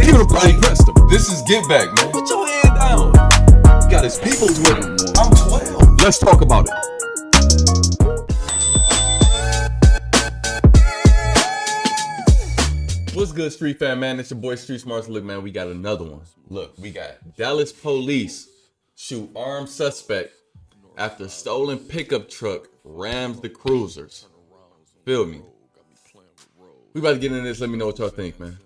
Give him a play, pressed him. This is Get Back, man. Put your hand down. You got his peoples with him. I'm 12. Let's talk about it. What's good, Street Fam, man? It's your boy Street Smarts. Look, man, we got another one. Look, we got Dallas police shoot armed suspect after stolen pickup truck rams the cruisers. Feel me? We about to get into this. Let me know what y'all think, man.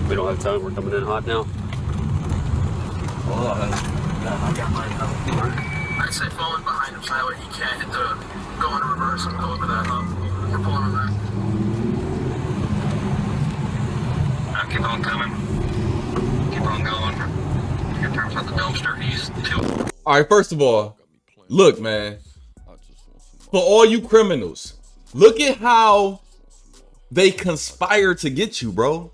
We don't have time. We're coming in hot now. Hold on. I got mine out. I'd say falling behind him so that way he can't hit the go into reverse and go over that hump. We're pulling him back. Keep on coming. Keep on going. In terms of the dumpster, he's two. All right, first of all, look, man. For all you criminals, look at how they conspire to get you, bro.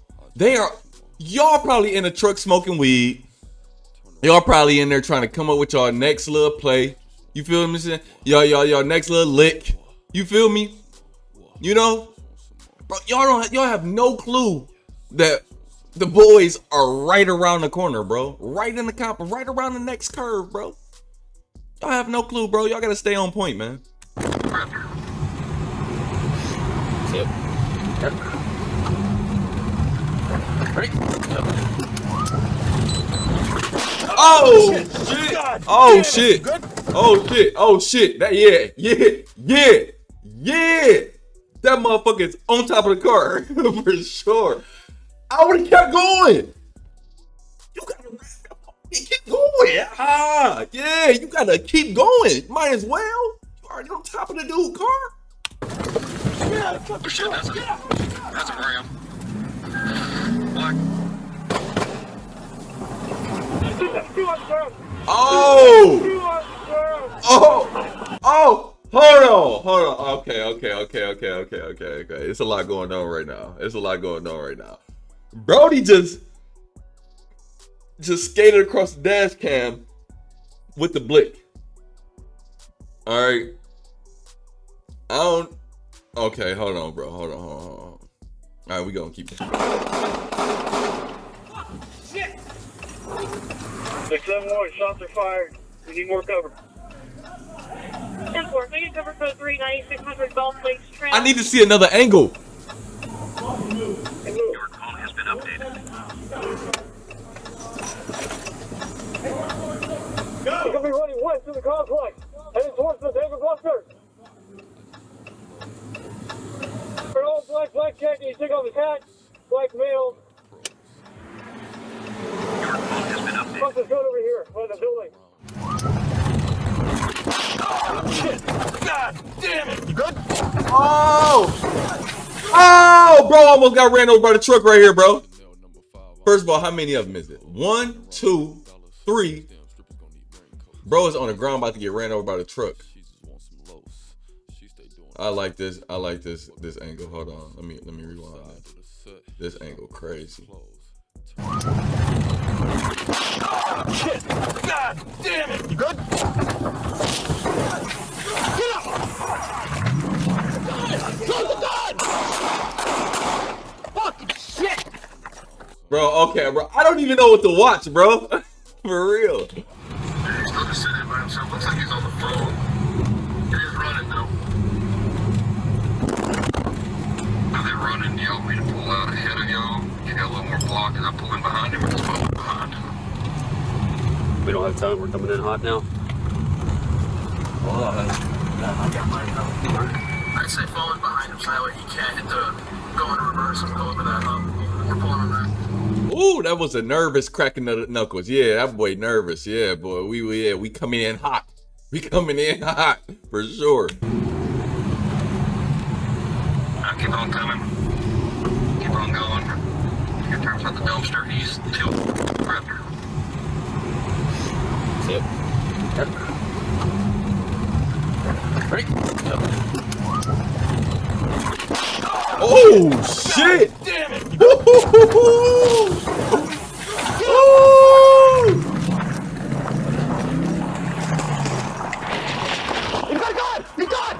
Y'all probably in a truck smoking weed. Y'all probably in there trying to come up with y'all next little play. You feel me? Y'all next little lick. You feel me? You know, bro, y'all have no clue that the boys are right around the corner, bro. Right in the cop, right around the next curve, bro. Y'all have no clue, bro. Y'all gotta stay on point, man. Yep. Ready? Oh shit! Oh shit! Oh shit! Oh shit! That yeah! That motherfucker's on top of the car for sure. I would have kept going. You gotta keep going. Yeah, you gotta keep going. Might as well. You already on top of the dude's car. Oh shit, that's a ram. Black. Oh, hold on. Okay. It's a lot going on right now. Brody just skated across the dash cam with the blick. All right. Okay, hold on, bro. Hold on. All right, we gonna keep it. Shit! 671, shots are fired. We need more cover. 10-4, we need cover code 39600 Golf Lakes Trail. I need to see another angle. Your call has been updated. You're gonna be running west to the complex, heading towards the David Buster. For all black jacket, you take off his hat, black male. Your call has been updated. Buster's gun over here, by the building. Oh shit! God damn it! You good? Oh, bro, almost got ran over by the truck right here, bro. First of all, how many of them is it? 1, 2, 3. Bro is on the ground about to get ran over by the truck. I like this angle. Hold on. Let me rewind that. This angle crazy. Shit! God damn it! You good? Get up! Close the gun! Fucking shit! Bro, okay, bro. I don't even know what to watch, bro. For real. He's still just sitting by himself. Looks like he's on the phone. He is running though. Are they running? You want me to pull out ahead of y'all? You got a little more block and I'm pulling behind him or just following behind? We don't have time. We're coming in hot now. Hold on. I got mine out. I'd say falling behind him so that way he can't hit the go into reverse and go over that hump. We're pulling him back. Ooh, that was a nervous cracking of the knuckles. Yeah, that boy nervous. Yeah, boy. We coming in hot. We coming in hot for sure. Keep on coming. Keep on going. In terms of the dumpster, he's two. Raptor. Yep. Ready? Oh shit! Damn it! He's got a gun! He's got!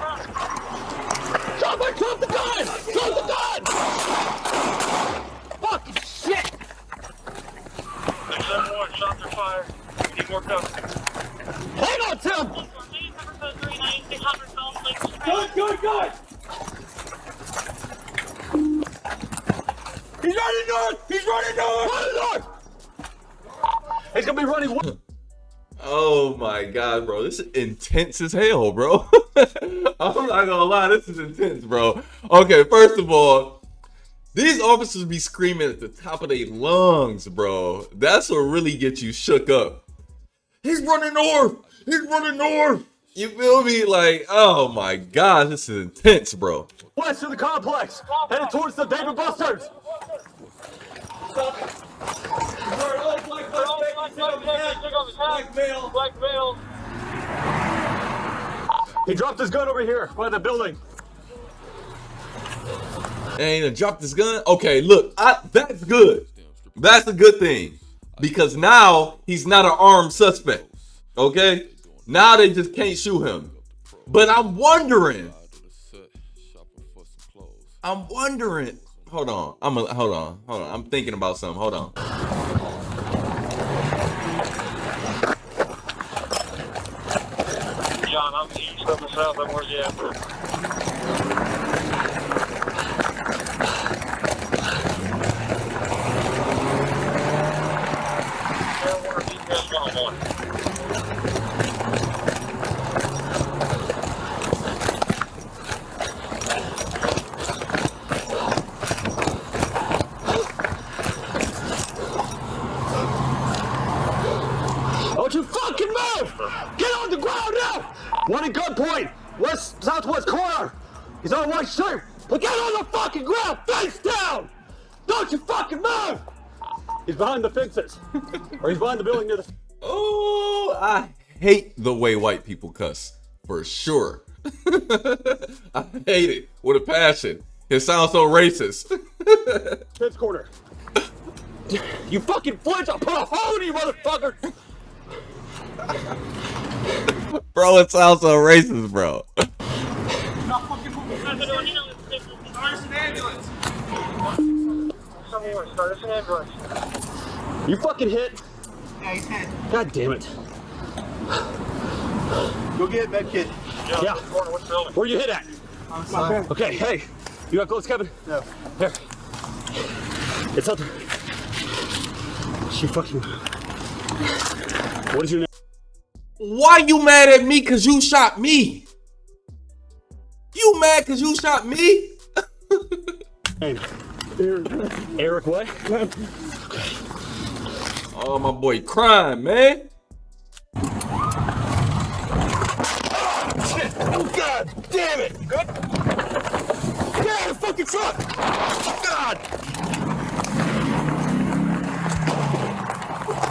Drop the gun! He's running north! He's running north! Running north! He's gonna be running. Oh my God, bro. This is intense as hell, bro. I'm not gonna lie, this is intense, bro. Okay, first of all, these officers be screaming at the top of their lungs, bro. That's what really gets you shook up. He's running north! He's running north! You feel me? Like, oh my God, this is intense, bro. West of the complex, headed towards the David Busters. Black male. He dropped his gun over here by the building. And he dropped his gun. Okay, look, that's good. That's a good thing. Because now he's not an armed suspect. Okay? Now they just can't shoot him. But I'm wondering. Hold on. Hold on. I'm thinking about something. Hold on. John, I'm east of the south. I'm where you at? Don't you fucking move! Get on the ground now! One at gunpoint, southwest corner. He's on a white shirt. But get on the fucking ground, face down! Don't you fucking move! He's behind the fences, or he's behind the building near the. Oh, I hate the way white people cuss, for sure. I hate it with a passion. It sounds so racist. Fence corner. You fucking flinch! I'll put a hole in you, motherfucker! Bro, it sounds so racist, bro. You fucking hit. Yeah, he's hit. God damn it. Go get it, med kid. Yeah. Where you hit at? Okay, hey. You got close, Kevin? No. Here. It's out there. She fucking. What is your name? Why you mad at me cause you shot me? You mad cause you shot me? Eric what? Oh, my boy crying, man. Oh, God damn it! Good? Get out of the fucking truck! God!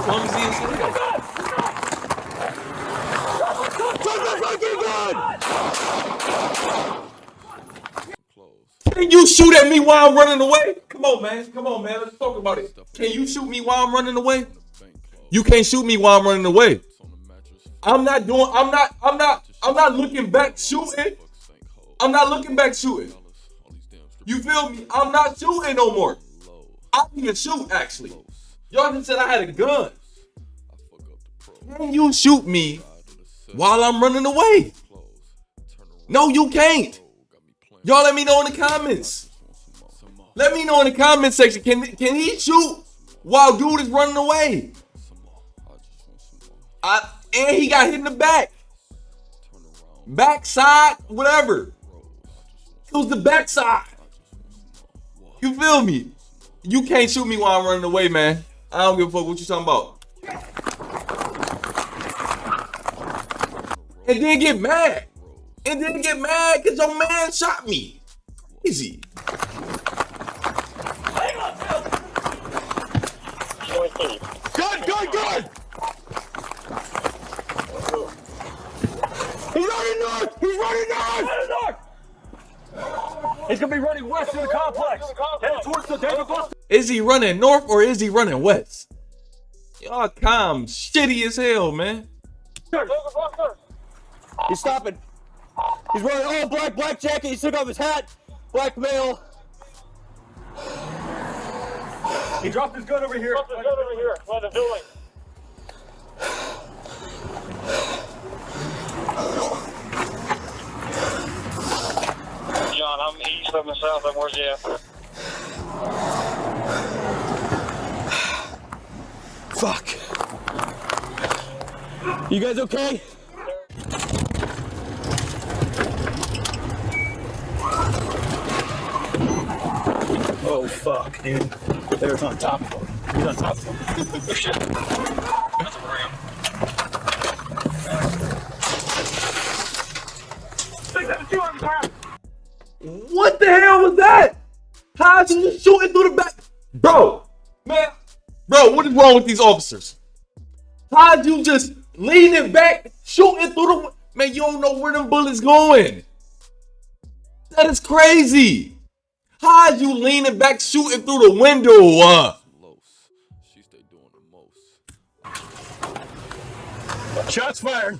Clumsy as hell. Take the fucking gun! Can you shoot at me while I'm running away? Come on, man. Come on, man. Let's talk about it. Can you shoot me while I'm running away? You can't shoot me while I'm running away. I'm not looking back shooting. I'm not looking back shooting. You feel me? I'm not shooting no more. I don't even shoot, actually. Y'all just said I had a gun. Can you shoot me while I'm running away? No, you can't. Y'all let me know in the comments. Let me know in the comment section. Can he shoot while dude is running away? And he got hit in the back. Backside, whatever. It was the backside. You feel me? You can't shoot me while I'm running away, man. I don't give a fuck what you talking about. And then get mad. And then get mad because your man shot me. Easy. Good! He's running north! He's running north! He's gonna be running west of the complex, headed towards the David Busters. Is he running north or is he running west? Y'all calm shitty as hell, man. He's stopping. He's running all black jacket. He took off his hat. Black male. He dropped his gun over here. By the building. John, I'm east of the south. I'm where's you at? Fuck. You guys okay? Oh fuck, dude. There's on top of him. He's on top of him. Oh shit. That's a ram. What the hell was that? How'd you just shoot it through the back? Bro, man, bro, what is wrong with these officers? How'd you just lean it back, shoot it through the... Man, you don't know where them bullets going. That is crazy. How'd you lean it back, shooting through the window? Shots fired.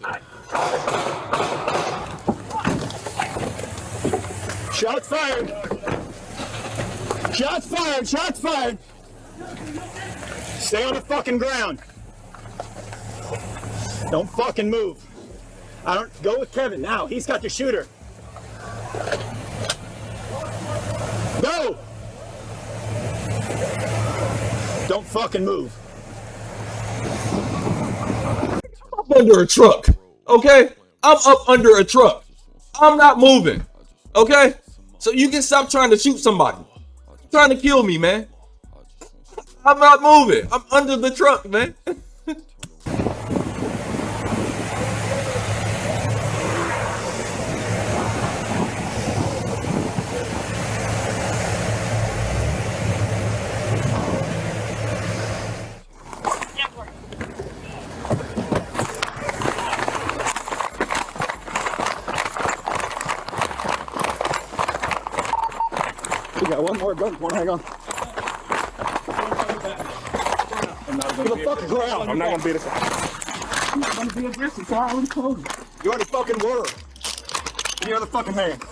Shots fired. Shots fired. Shots fired. Stay on the fucking ground. Don't fucking move. I don't go with Kevin now. He's got the shooter. Go. Don't fucking move. I'm under a truck, okay? I'm up under a truck. I'm not moving, okay? So you can stop trying to shoot somebody. Trying to kill me, man. I'm not moving. I'm under the truck, man. We got one more gun point. Hang on. To the fucking ground. I'm not gonna beat it. I'm not gonna be aggressive, so I already told you. You already fucking were. Give me the other fucking hand.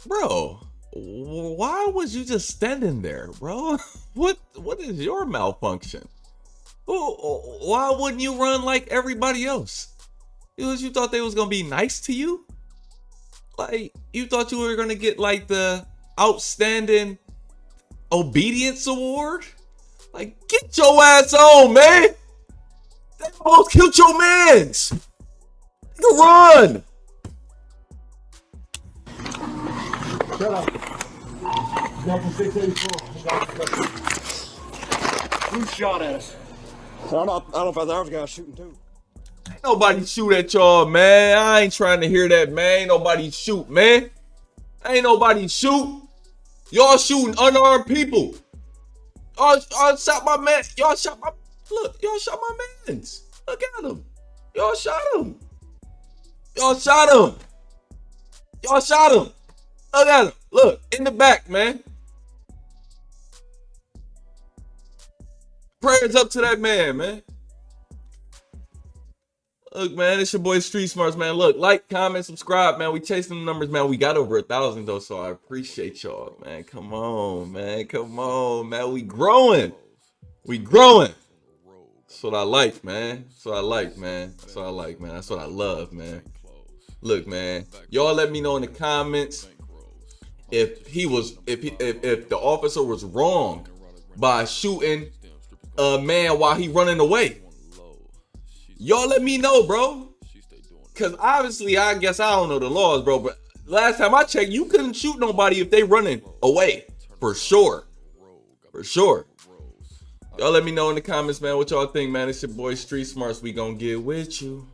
Bro, why was you just standing there, bro? What is your malfunction? Why wouldn't you run like everybody else? Because you thought they was gonna be nice to you? Like, you thought you were gonna get like the outstanding obedience award? Like, get your ass on, man. They almost killed your mans. You run. Shut up. Down from 684. Who shot at us? I don't know if the other guy was shooting too. Ain't nobody shoot at y'all, man. I ain't trying to hear that, man. Ain't nobody shoot, man. Ain't nobody shoot. Y'all shooting unarmed people. Y'all shot my man. Y'all shot my... Look, y'all shot my mans. Look at him. Y'all shot him. Y'all shot him. Y'all shot him. Look at him. Look, in the back, man. Prayers up to that man, man. Look, man, it's your boy Street Smarts, man. Look, like, comment, subscribe, man. We chasing the numbers, man. We got over 1,000 though, so I appreciate y'all, man. Come on, man. Come on, man. We growing. We growing. That's what I like, man. That's what I like, man. That's what I like, man. That's what I love, man. Look, man. Y'all let me know in the comments if the officer was wrong by shooting a man while he running away. Y'all let me know, bro. Cause obviously, I guess I don't know the laws, bro. But last time I checked, you couldn't shoot nobody if they running away. For sure. For sure. Y'all let me know in the comments, man, what y'all think, man. It's your boy Street Smarts. We gonna get with you.